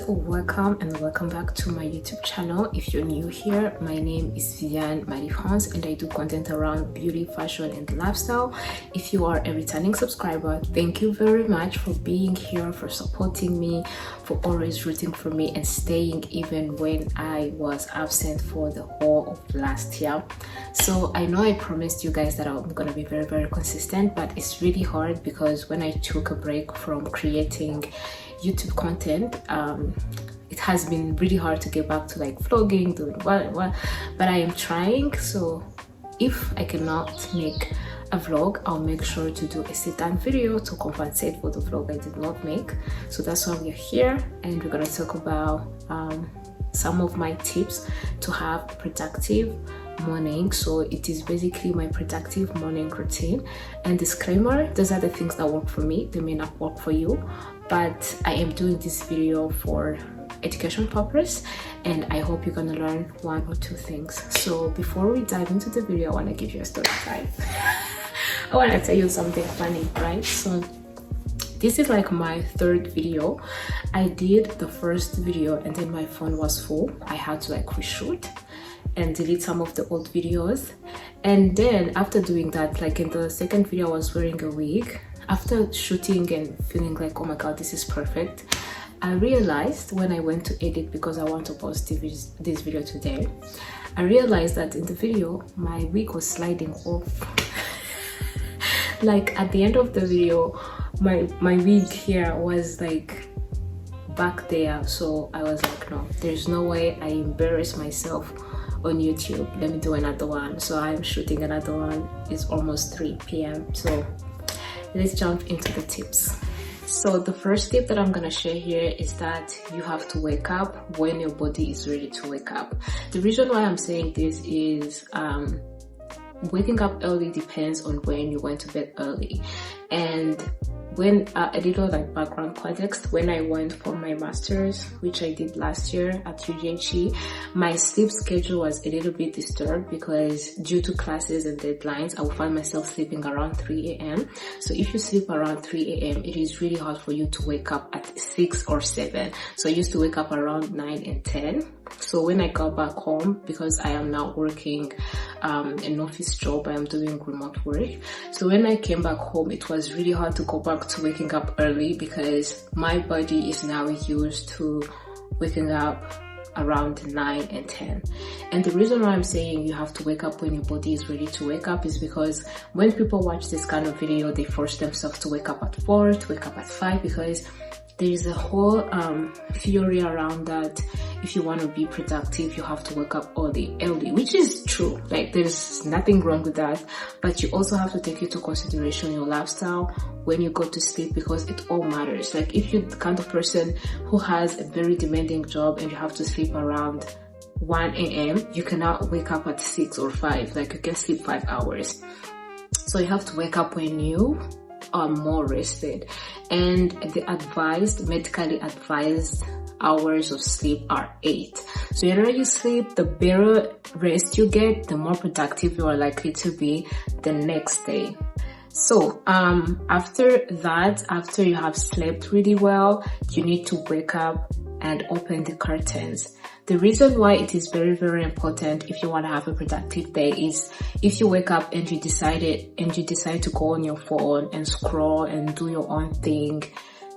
welcome and welcome back to my YouTube channel. If you're new here, my name is Viviane Marie-France and I do content around beauty, fashion and lifestyle. If you are a returning subscriber, thank you very much for being here, for supporting me, for always rooting for me and staying even when I was absent for the whole of last year. So I know I promised you guys that I'm gonna be very consistent, but it's really hard because when I took a break from creating YouTube content, it has been really hard to get back to like vlogging, doing what, but I am trying. So if I cannot make a vlog, I'll make sure to do a sit-down video to compensate for the vlog I did not make. So that's why we're here, and we're gonna talk about some of my tips to have a productive morning. So it is basically my productive morning routine, and disclaimer, those are the things that work for me. They may not work for you, but I am doing this video for education purpose and I hope you're gonna learn one or two things. So before we dive into the video, I want to give you a story time. I want to tell you something funny, right? So this is like my third video. I did the first video and then my phone was full. I had to like reshoot and delete some of the old videos, and then after doing that, like in the second video I was wearing a wig. After shooting and feeling like, oh my god, this is perfect, I realized when I went to edit, because I want to post this video today, I realized that in the video my wig was sliding off. Like at the end of the video, my wig here was like back there. So I was like, no, there's no way I embarrass myself on YouTube. Let me do another one. So I'm shooting another one. It's almost 3 p.m. so let's jump into the tips. So the first tip that I'm gonna share here is that you have to wake up when your body is ready to wake up. The reason why I'm saying this is waking up early depends on when you went to bed early. And when a little like background context, when I went for my master's, which I did last year at UGHE, my sleep schedule was a little bit disturbed because due to classes and deadlines, I would find myself sleeping around 3 a.m. So if you sleep around 3 a.m, it is really hard for you to wake up at 6 or 7. So I used to wake up around 9 and 10. So when I got back home, because I am now working an office job, I am doing remote work. So when I came back home, it was really hard to go back to waking up early because my body is now used to waking up around 9 and 10. And the reason why I'm saying you have to wake up when your body is ready to wake up is because when people watch this kind of video, they force themselves to wake up at 4, to wake up at 5, because there is a whole theory around that if you want to be productive, you have to wake up early, which is true. Like there's nothing wrong with that, but you also have to take into consideration your lifestyle when you go to sleep, because it all matters. Like if you're the kind of person who has a very demanding job and you have to sleep around 1 a.m, you cannot wake up at 6 or 5. Like you can sleep 5 hours. So you have to wake up when you are more rested, and the medically advised hours of sleep are 8. So the earlier you sleep, the better rest you get, the more productive you are likely to be the next day. So after that, after you have slept really well, you need to wake up and open the curtains. The reason why it is very important if you want to have a productive day is if you wake up and you decide to go on your phone and scroll and do your own thing,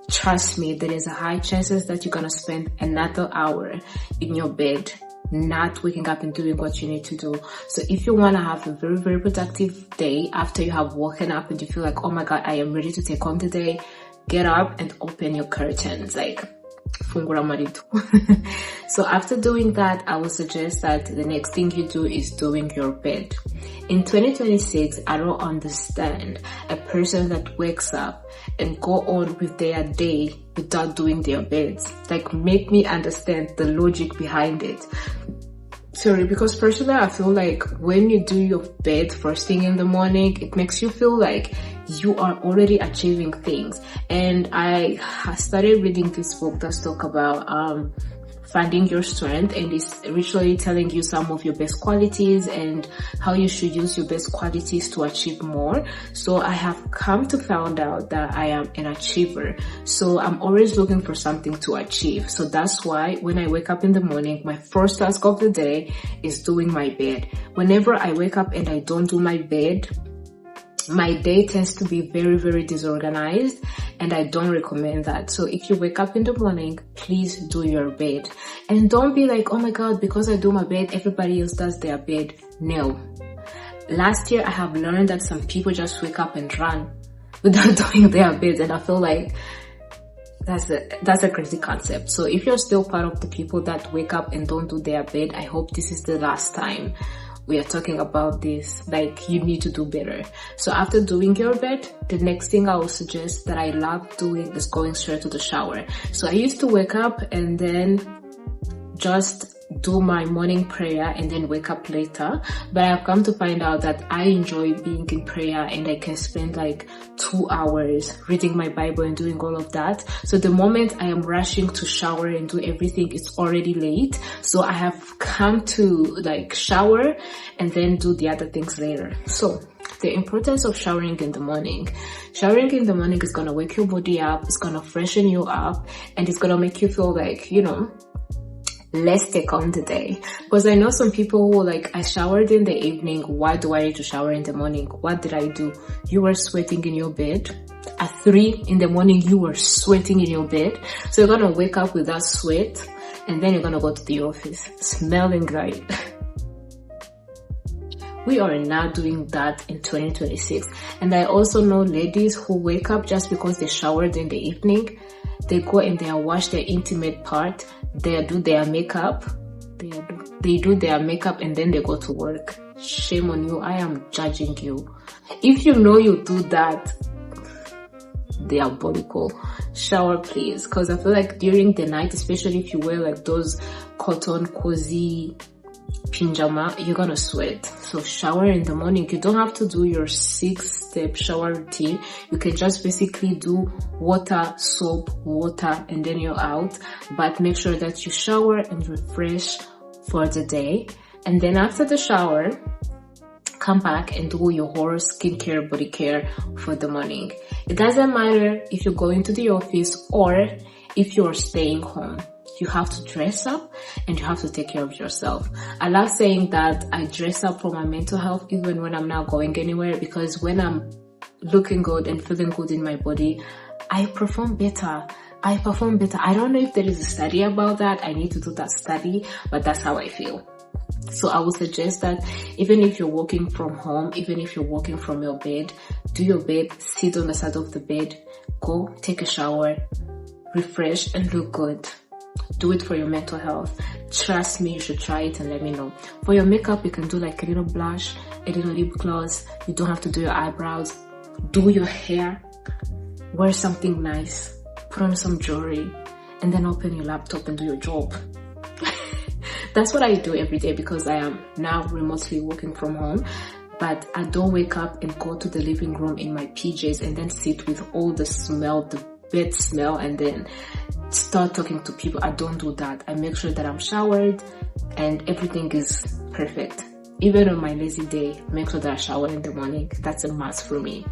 trust me, there is a high chances that you're gonna spend another hour in your bed not waking up and doing what you need to do. So if you want to have a very productive day after you have woken up and you feel like, oh my god, I am ready to take on the day, get up and open your curtains, like fungura marido. So after doing that, I would suggest that the next thing you do is doing your bed. In 2026, I don't understand a person that wakes up and go on with their day without doing their beds. Like, make me understand the logic behind it. Sorry, because personally I feel like when you do your bed first thing in the morning, it makes you feel like you are already achieving things. And I started reading this book that's talk about finding your strength, and it's literally telling you some of your best qualities and how you should use your best qualities to achieve more. So I have come to find out that I am an achiever. So I'm always looking for something to achieve. So that's why when I wake up in the morning, my first task of the day is doing my bed. Whenever I wake up and I don't do my bed, my day tends to be very, very disorganized, and I don't recommend that. So if you wake up in the morning, please do your bed. And don't be like, oh my God, because I do my bed, everybody else does their bed. No. Last year, I have learned that some people just wake up and run without doing their beds, and I feel like that's a crazy concept. So if you're still part of the people that wake up and don't do their bed, I hope this is the last time we are talking about this. Like, you need to do better. So after doing your bed, the next thing I would suggest that I love doing is going straight to the shower. So I used to wake up and then just do my morning prayer and then wake up later, but I've come to find out that I enjoy being in prayer, and I can spend like 2 hours reading my Bible and doing all of that. So the moment I am rushing to shower and do everything, it's already late. So I have come to like shower and then do the other things later. So the importance of showering in the morning. Showering in the morning is gonna wake your body up, it's gonna freshen you up, and it's gonna make you feel like, you know, let's take on the day. Because I know some people who like, I showered in the evening, why do I need to shower in the morning? What did I do? You were sweating in your bed. At 3 in the morning, you were sweating in your bed. So you're gonna wake up with that sweat, and then you're gonna go to the office smelling right. We are not doing that in 2026. And I also know ladies who wake up just because they showered in the evening. They go and they wash their intimate part. They do their makeup. They do their makeup and then they go to work. Shame on you. I am judging you. If you know you do that, diabolical. Shower, please. Because I feel like during the night, especially if you wear like those cotton cozy pajama, you're gonna sweat. So shower in the morning. You don't have to do your 6-step shower routine. You can just basically do water, soap, water, and then you're out. But make sure that you shower and refresh for the day. And then after the shower, come back and do your whole skincare, body care for the morning. It doesn't matter if you're going to the office or if you're staying home. You have to dress up and you have to take care of yourself. I love saying that I dress up for my mental health even when I'm not going anywhere, because when I'm looking good and feeling good in my body, I perform better. I don't know if there is a study about that. I need to do that study, but that's how I feel. So I would suggest that even if you're working from home, even if you're working from your bed, do your bed, sit on the side of the bed, go take a shower, refresh and look good. Do it for your mental health. Trust me, you should try it and let me know. For your makeup, you can do like a little blush, a little lip gloss. You don't have to do your eyebrows. Do your hair. Wear something nice. Put on some jewelry. And then open your laptop and do your job. That's what I do every day because I am now remotely working from home. But I don't wake up and go to the living room in my PJs and then sit with all the smell, the bed smell, and then start talking to people. I don't do that. I make sure that I'm showered and everything is perfect. Even on my lazy day, make sure that I shower in the morning. That's a must for me.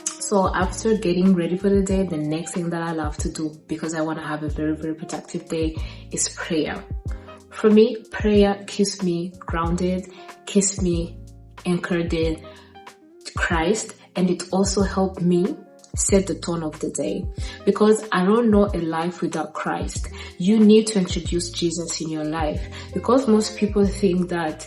So after getting ready for the day, the next thing that I love to do, because I want to have a very, very productive day, is prayer. For me, prayer keeps me grounded, keeps me anchored in Christ, and it also helped me set the tone of the day, because I don't know a life without Christ. You need to introduce Jesus in your life, because most people think that,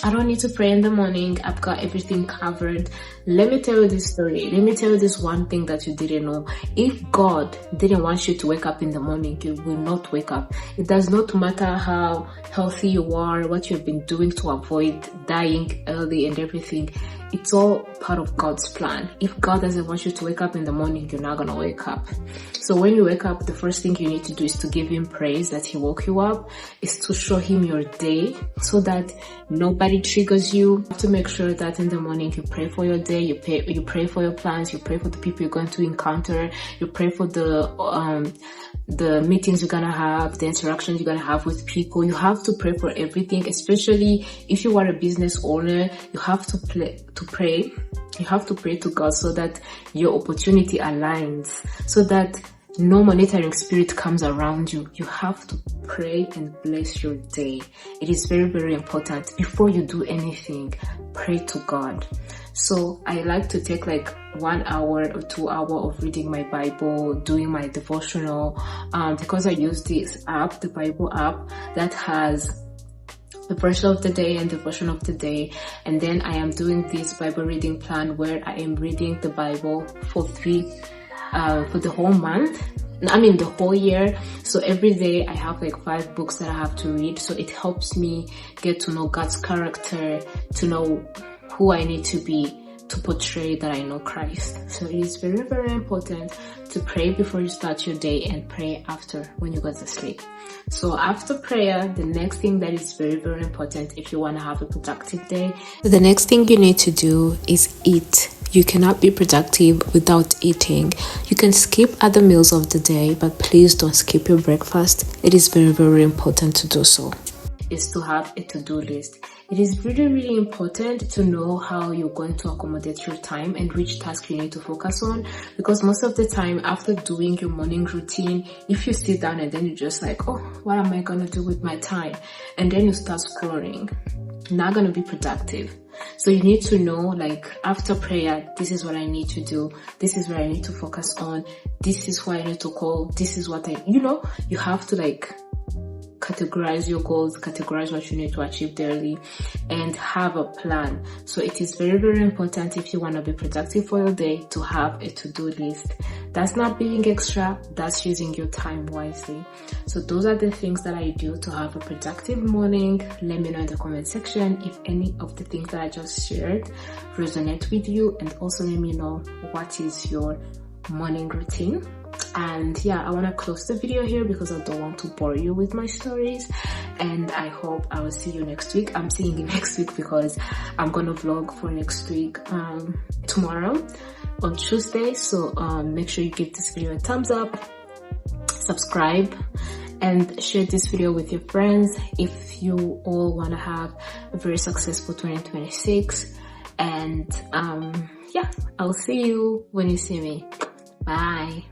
I don't need to pray in the morning. I've got everything covered. Let me tell you this story. Let me tell you this one thing that you didn't know. If God didn't want you to wake up in the morning, you will not wake up. It does not matter how healthy you are, what you've been doing to avoid dying early and everything. It's all part of God's plan. If God doesn't want you to wake up in the morning, you're not going to wake up. So when you wake up, the first thing you need to do is to give him praise that he woke you up, is to show him your day so that nobody triggers you. You have to make sure that in the morning you pray for your day. day, you pray for your plans, you pray for the people you're going to encounter, you pray for the meetings you're gonna have, the interactions you're gonna have with people. You have to pray for everything, especially if you are a business owner. You have to pray. You have to pray to God so that your opportunity aligns, so that no monitoring spirit comes around you. You have to pray and bless your day. It is very, very important. Before you do anything, pray to God. So I like to take like 1 hour or 2 hours of reading my Bible, doing my devotional, because I use this app, the Bible app, that has the verse of the day and devotion of the day. And then I am doing this Bible reading plan where I am reading the Bible for the whole month. I mean the whole year. So every day I have like 5 books that I have to read. So it helps me get to know God's character, to know who I need to be to portray that I know Christ. So it is very, very important to pray before you start your day and pray after when you go to sleep. So after prayer, the next thing that is very, very important if you want to have a productive day, the next thing you need to do is eat. You cannot be productive without eating. You can skip other meals of the day, but please don't skip your breakfast. It is very, very important to do so. Is to have a to-do list. It is really, really important to know how you're going to accommodate your time and which task you need to focus on, because most of the time after doing your morning routine, if you sit down and then you're just like, oh, what am I going to do with my time? And then you start scrolling, not going to be productive. So you need to know, like, after prayer, this is what I need to do. This is where I need to focus on. This is who I need to call. This is what you have to like categorize your goals, categorize what you need to achieve daily, and have a plan. So it is very, very important if you want to be productive for your day to have a to-do list. That's not being extra, that's using your time wisely. So those are the things that I do to have a productive morning. Let me know in the comment section if any of the things that I just shared resonate with you, and also let me know what is your morning routine. And yeah, I want to close the video here because I don't want to bore you with my stories, and I hope I will see you next week. I'm seeing you next week because I'm gonna vlog for next week tomorrow on Tuesday. So make sure you give this video a thumbs up, subscribe, and share this video with your friends if you all want to have a very successful 2026. And yeah, I'll see you when you see me. Bye.